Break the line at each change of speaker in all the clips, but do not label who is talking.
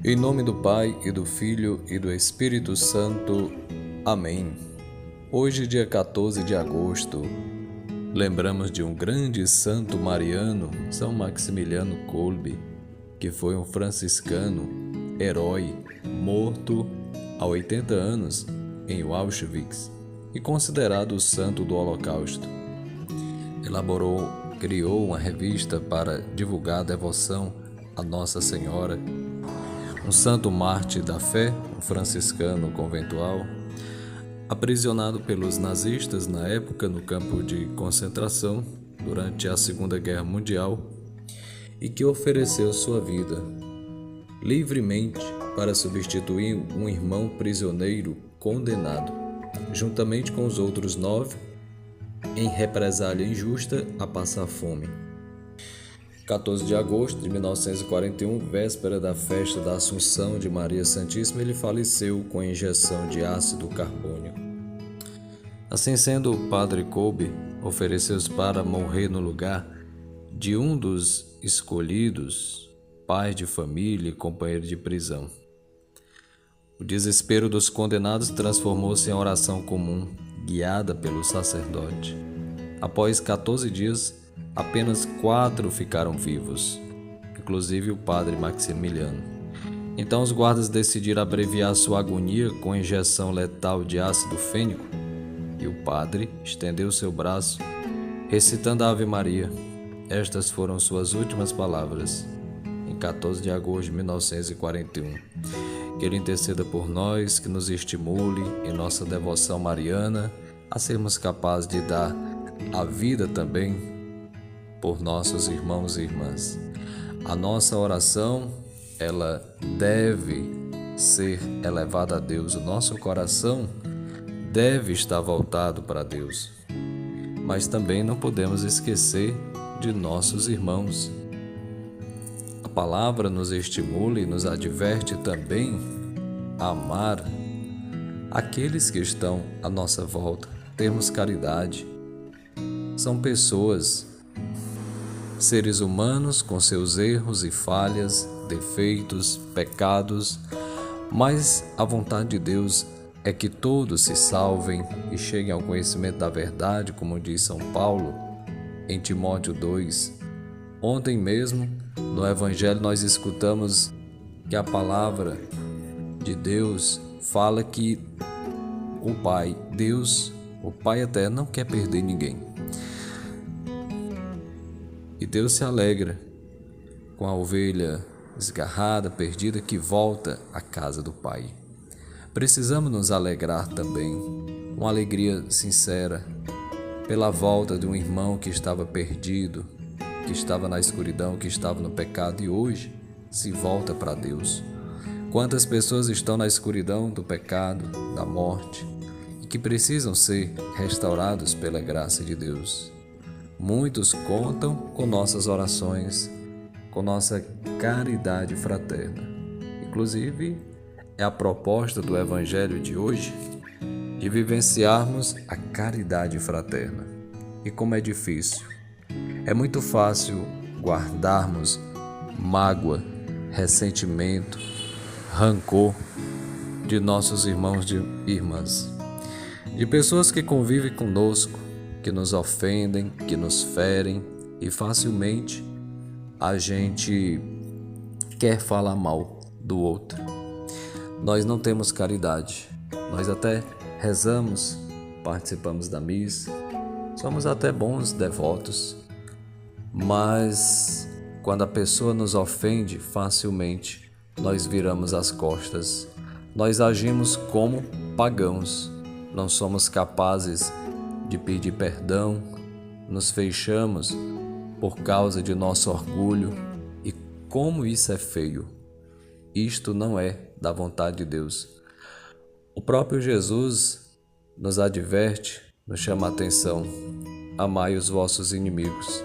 Em nome do Pai, e do Filho, e do Espírito Santo. Amém. Hoje, dia 14 de agosto, lembramos de um grande santo mariano, São Maximiliano Kolbe, que foi um franciscano, herói, morto há 80 anos em Auschwitz e considerado o santo do Holocausto. Criou uma revista para divulgar a devoção a Nossa Senhora, um santo mártir da fé, um franciscano conventual, aprisionado pelos nazistas na época no campo de concentração durante a Segunda Guerra Mundial, e que ofereceu sua vida livremente para substituir um irmão prisioneiro condenado, juntamente com os outros 9, em represália injusta a passar fome. 14 de agosto de 1941, véspera da festa da Assunção de Maria Santíssima, ele faleceu com injeção de ácido carbônico. Assim sendo, o padre Kolbe ofereceu-se para morrer no lugar de um dos escolhidos, pai de família e companheiro de prisão. O desespero dos condenados transformou-se em oração comum, guiada pelo sacerdote. Após 14 dias, apenas 4 ficaram vivos, inclusive o padre Maximiliano. Então os guardas decidiram abreviar sua agonia com injeção letal de ácido fênico, e o padre estendeu seu braço, recitando a Ave Maria. Estas foram suas últimas palavras, em 14 de agosto de 1941. Que Ele interceda por nós, que nos estimule em nossa devoção mariana a sermos capazes de dar a vida também por nossos irmãos e irmãs. A nossa oração, ela deve ser elevada a Deus. O nosso coração deve estar voltado para Deus. Mas também não podemos esquecer de nossos irmãos. A palavra nos estimula e nos adverte também a amar aqueles que estão à nossa volta. Termos caridade. São pessoas, seres humanos com seus erros e falhas, defeitos, pecados, mas a vontade de Deus é que todos se salvem e cheguem ao conhecimento da verdade, como diz São Paulo em Timóteo 2. Ontem mesmo, no Evangelho, nós escutamos que a palavra de Deus fala que o Pai, Deus, o Pai Eterno, não quer perder ninguém. E Deus se alegra com a ovelha desgarrada, perdida, que volta à casa do Pai. Precisamos nos alegrar também, uma alegria sincera, pela volta de um irmão que estava perdido, que estava na escuridão, que estava no pecado e hoje se volta para Deus. Quantas pessoas estão na escuridão do pecado, da morte, e que precisam ser restaurados pela graça de Deus. Muitos contam com nossas orações, com nossa caridade fraterna. Inclusive, é a proposta do Evangelho de hoje de vivenciarmos a caridade fraterna. E como é difícil. É muito fácil guardarmos mágoa, ressentimento, rancor de nossos irmãos e irmãs, de pessoas que convivem conosco, que nos ofendem, que nos ferem, e facilmente a gente quer falar mal do outro. Nós não temos caridade. Nós até rezamos, participamos da missa, somos até bons devotos, mas quando a pessoa nos ofende, facilmente nós viramos as costas. Nós agimos como pagãos. Não somos capazes de pedir perdão, nos fechamos por causa de nosso orgulho, e como isso é feio. Isto não é da vontade de Deus. O próprio Jesus nos adverte, nos chama a atenção: amai os vossos inimigos,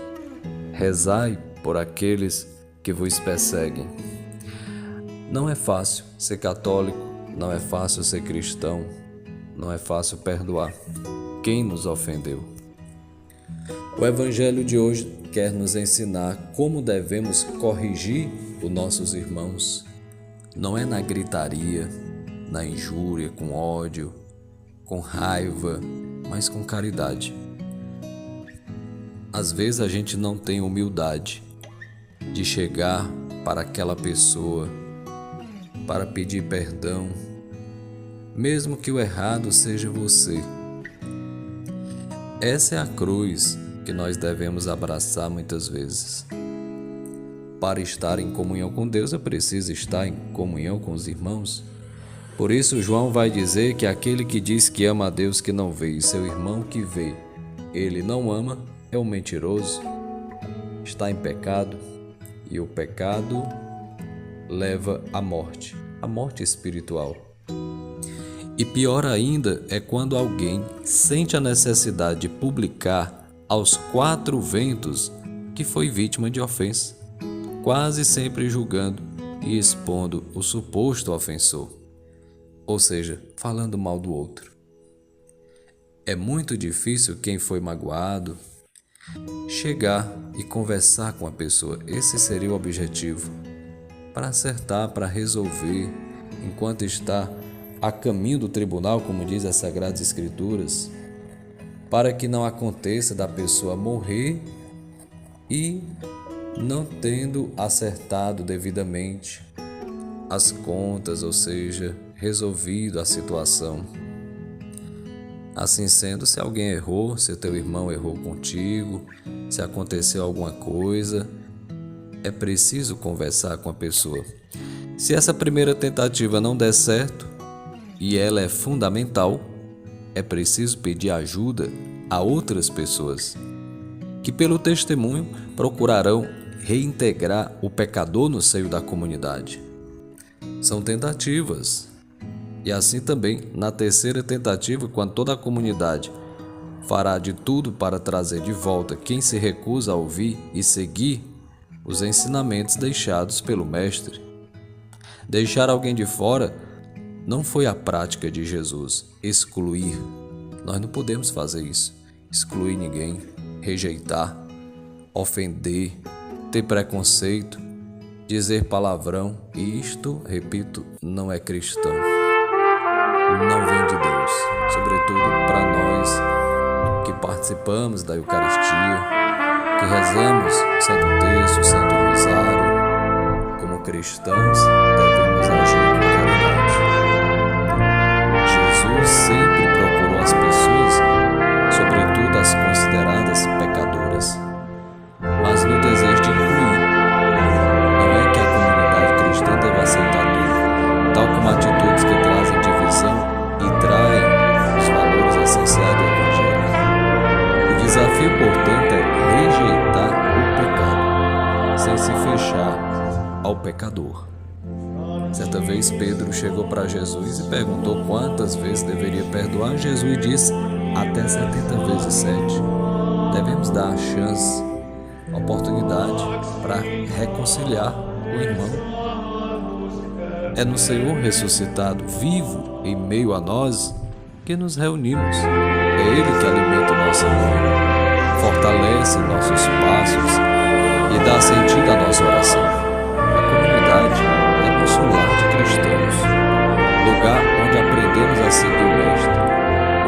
rezai por aqueles que vos perseguem. Não é fácil ser católico, não é fácil ser cristão, não é fácil perdoar quem nos ofendeu. O Evangelho de hoje quer nos ensinar como devemos corrigir os nossos irmãos, não é na gritaria, na injúria, com ódio, com raiva, mas com caridade. Às vezes a gente não tem humildade de chegar para aquela pessoa para pedir perdão, mesmo que o errado seja você. Essa é a cruz que nós devemos abraçar muitas vezes. Para estar em comunhão com Deus, é preciso estar em comunhão com os irmãos. Por isso, João vai dizer que aquele que diz que ama a Deus que não vê e seu irmão que vê, ele não ama, é um mentiroso, está em pecado, e o pecado leva à morte espiritual. E pior ainda é quando alguém sente a necessidade de publicar aos quatro ventos que foi vítima de ofensa, quase sempre julgando e expondo o suposto ofensor, ou seja, falando mal do outro. É muito difícil quem foi magoado chegar e conversar com a pessoa. Esse seria o objetivo, para acertar, para resolver, enquanto está a caminho do tribunal, como diz as Sagradas Escrituras, para que não aconteça da pessoa morrer e não tendo acertado devidamente as contas, ou seja, resolvido a situação. Assim sendo, se alguém errou, se teu irmão errou contigo, se aconteceu alguma coisa, é preciso conversar com a pessoa. Se essa primeira tentativa não der certo, e ela é fundamental, é preciso pedir ajuda a outras pessoas, que pelo testemunho procurarão reintegrar o pecador no seio da comunidade. São tentativas. E assim também, na terceira tentativa, quando toda a comunidade fará de tudo para trazer de volta quem se recusa a ouvir e seguir os ensinamentos deixados pelo Mestre. Deixar alguém de fora não foi a prática de Jesus. Excluir. Nós não podemos fazer isso. Excluir ninguém, rejeitar, ofender, ter preconceito, dizer palavrão. E isto, repito, não é cristão. Não vem de Deus, sobretudo para nós que participamos da Eucaristia, que rezamos o Santo Terço, o Santo Rosário. Como cristãos, devemos agir com caridade. Jesus sempre procurou as pessoas, sobretudo as consideradas pecadoras, mas no desejo de incluir. Não é que a comunidade cristã deva aceitar tudo, tal como atitudes que trazem divisão e traem os valores essenciais do Evangelho. O desafio, portanto, é rejeitar o pecado, sem se fechar ao pecador. Certa vez Pedro chegou para Jesus e perguntou quantas vezes deveria perdoar. Jesus disse até 70 vezes 7. Devemos dar a chance, a oportunidade para reconciliar o irmão. É no Senhor ressuscitado, vivo em meio a nós, que nos reunimos. É Ele que alimenta nossa alma, fortalece nossos passos e dá sentido à nossa oração. A comunidade é nosso lar de cristãos, lugar onde aprendemos a seguir o Mestre,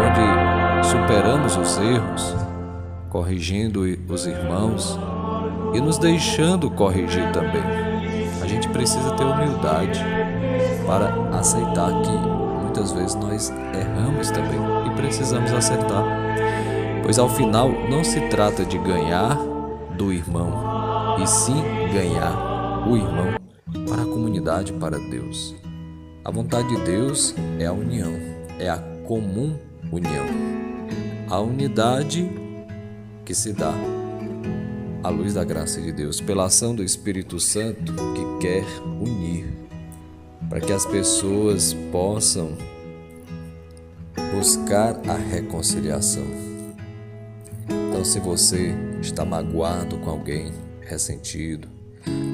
onde superamos os erros, corrigindo os irmãos e nos deixando corrigir também. A gente precisa ter humildade para aceitar que muitas vezes nós erramos também e precisamos acertar, pois ao final não se trata de ganhar do irmão, e sim ganhar o irmão para a comunidade, para Deus. A vontade de Deus é a união, é a comum união, a unidade que se dá à luz da graça de Deus, pela ação do Espírito Santo que quer unir, para que as pessoas possam buscar a reconciliação. Então, se você está magoado com alguém, ressentido,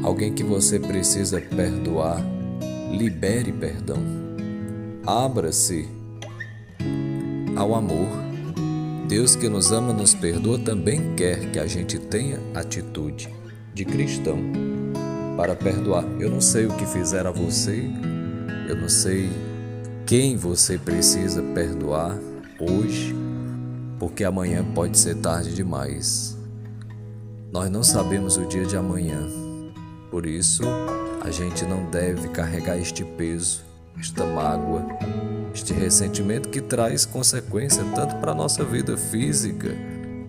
alguém que você precisa perdoar, libere perdão. Abra-se ao amor. Deus que nos ama, nos perdoa, também quer que a gente tenha atitude de cristão. para perdoar. Eu não sei o que fizeram a você, eu não sei quem você precisa perdoar hoje, porque amanhã pode ser tarde demais. Nós não sabemos o dia de amanhã, por isso a gente não deve carregar este peso, esta mágoa, este ressentimento que traz consequência tanto para a nossa vida física,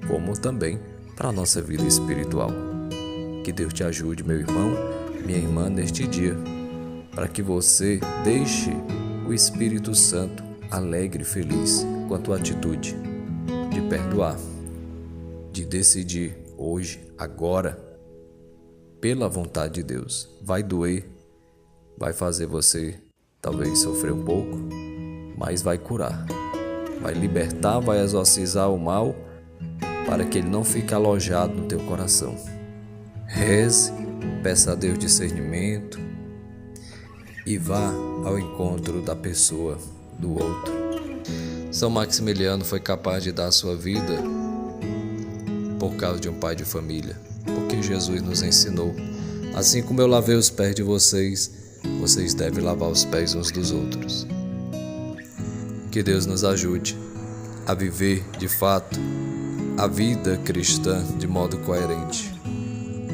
como também para a nossa vida espiritual. Que Deus te ajude, meu irmão, minha irmã, neste dia, para que você deixe o Espírito Santo alegre e feliz com a tua atitude de perdoar, de decidir hoje, agora, pela vontade de Deus. Vai doer, vai fazer você talvez sofrer um pouco, mas vai curar, vai libertar, vai exorcizar o mal para que ele não fique alojado no teu coração. Reze, peça a Deus discernimento e vá ao encontro da pessoa, do outro. São Maximiliano foi capaz de dar a sua vida por causa de um pai de família, porque Jesus nos ensinou: assim como eu lavei os pés de vocês, vocês devem lavar os pés uns dos outros. Que Deus nos ajude a viver, de fato, a vida cristã de modo coerente.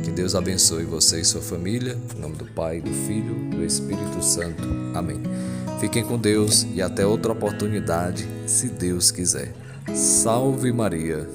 Que Deus abençoe você e sua família, em nome do Pai, do Filho e do Espírito Santo. Amém. Fiquem com Deus e até outra oportunidade, se Deus quiser. Salve Maria!